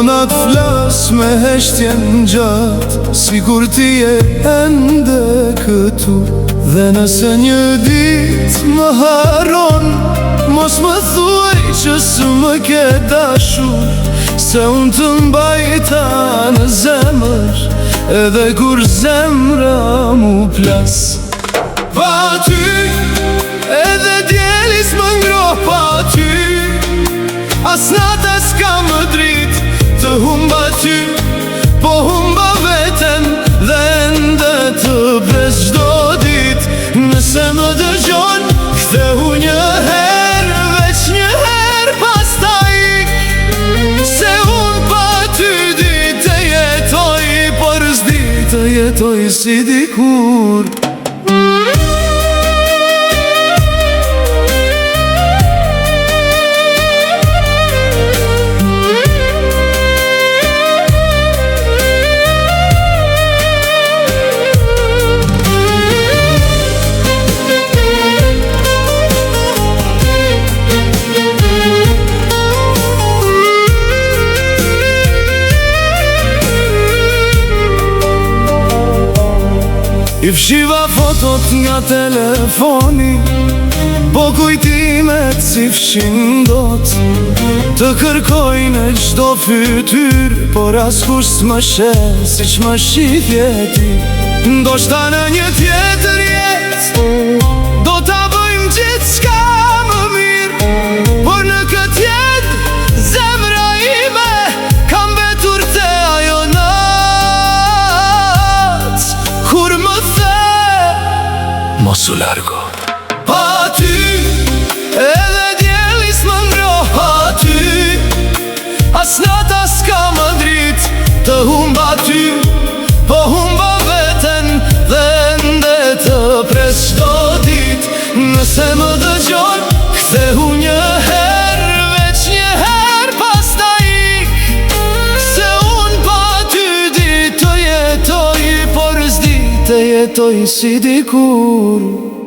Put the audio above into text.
na t'flas me heshtjen gjatë, sikur ti je ende këtu. Dhe nëse një dit më haron, mos më thuaj që s'më ke dashur, se unë të mbajta në zemër, edhe kur zemra mu plas. Pa ty, edhe djelis më ngroh pa ty, as nata s'ka më drit të humba ty, po humba veten dhe ende të pres çdo dit. Nëse më dëgjon, kthehu një herë, veç një herë pastaj ik, se unë pa ty ditë jetoj, por s'ditë jetoj si dikur. I fshiva fotot nga telefoni, po kujtimet si fshin dot. Të kërkoj në çdo fytyr, por askush s'më sheh siç më shihje ti. Ndoshta në një tjetër jetë do ta bëjmë gjithçka më mirë, por në këtë jetë zemra ime ka mbetur te ajo natë, kur më mos u largo. Pa ty, edhe djelis më ngroh pa ty, as nata s'ka më drit të humba ty, po humba veten dhe ende të pres çdo dit. Nëse më dëgjon, kthehu një herë, veç një herë pastaj ik, se unë pa ty ditë të jetoj, por s'ditë jetoj si dikur.